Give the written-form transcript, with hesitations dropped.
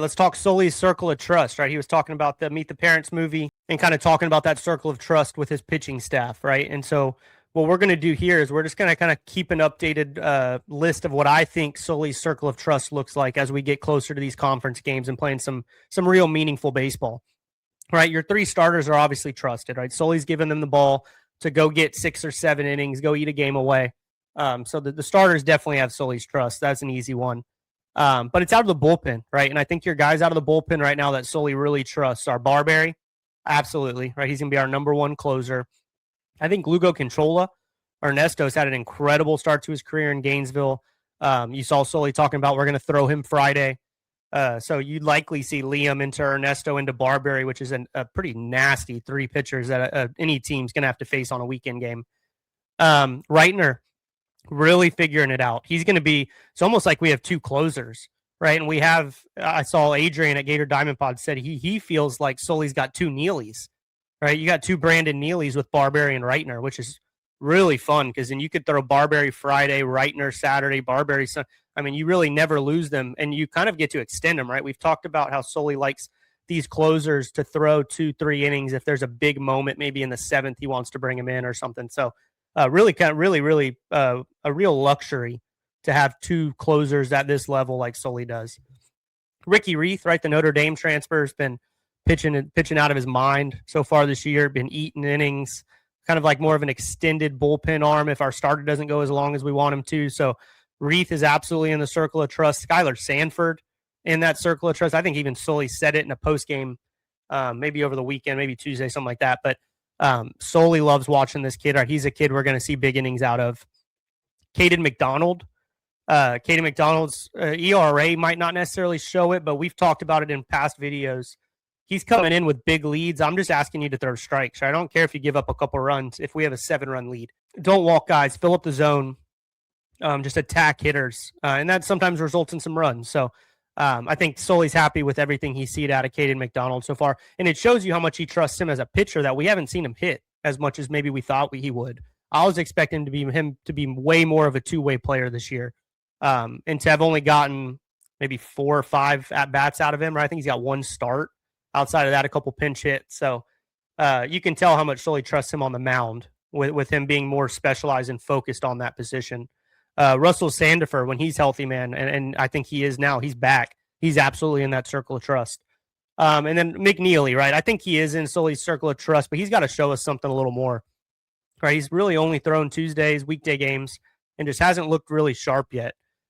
Let's talk Sully's circle of trust, right? He was talking about the Meet the Parents movie and kind of talking about that circle of trust with his pitching staff, right? And so what we're going to do here is we're just going to kind of keep an updated list of what I think Sully's circle of trust looks like as we get closer to these conference games and playing some real meaningful baseball, right? Your three starters are obviously trusted, right? Sully's giving them the ball to go get 6 or 7 innings, go eat a game away. So the starters definitely have Sully's trust. That's an easy one. But it's out of the bullpen, right? And I think your guys out of the bullpen right now that Sully really trusts are Barberry. Absolutely, right? He's going to be our number one closer. I think Lugo Controlla, Ernesto's had an incredible start to his career in Gainesville. You saw Sully talking about we're going to throw him Friday. So you'd likely see Liam into Ernesto into Barberry, which is a pretty nasty 3 pitchers that any team's going to have to face on a weekend game. Reitner, really figuring it out. He's going to be, it's almost like we have 2 closers, right? And we have, I saw Adrian at Gator Diamond Pod said he feels like Sully's got 2 Neelys, right? You got 2 Brandon Neelys with Barberry and Reitner, which is really fun because then you could throw Barberry Friday, Reitner Saturday, Barberry Sunday. I mean, you really never lose them, and you kind of get to extend them, right? We've talked about how Sully likes these closers to throw 2-3 innings if there's a big moment, maybe in the 7th he wants to bring him in or something. So really a real luxury to have 2 closers at this level like Sully does. Ricky Reith, right, the Notre Dame transfer, has been pitching out of his mind so far this year, been eating innings, kind of like more of an extended bullpen arm if our starter doesn't go as long as we want him to. So Reith is absolutely in the circle of trust. Skylar Sanford in that circle of trust. I think even Sully said it in a postgame, maybe over the weekend, maybe Tuesday, something like that. But Sully loves watching this kid. Right? He's a kid we're going to see big innings out of. Caden McDonald. Caden McDonald's ERA might not necessarily show it, but we've talked about it in past videos. He's coming in with big leads. I'm just asking you to throw strikes. Right? I don't care if you give up a couple runs. If we have a 7-run lead, don't walk guys. Fill up the zone. Just attack hitters, and that sometimes results in some runs. So I think Sully's happy with everything he's seen out of Caden McDonald so far, and it shows you how much he trusts him as a pitcher that we haven't seen him hit as much as maybe we thought he would. I was expecting him to be way more of a 2-way player this year, and to have only gotten maybe 4 or 5 at-bats out of him. Right? I think he's got 1 start. Outside of that, a couple pinch hits. So you can tell how much Sully trusts him on the mound with him being more specialized and focused on that position. Russell Sandifer, when he's healthy, man, and I think he is now, he's back. He's absolutely in that circle of trust. And then McNeely, right? I think he is in Sully's circle of trust, but he's got to show us something a little more. Right? He's really only thrown Tuesdays, weekday games, and just hasn't looked really sharp yet.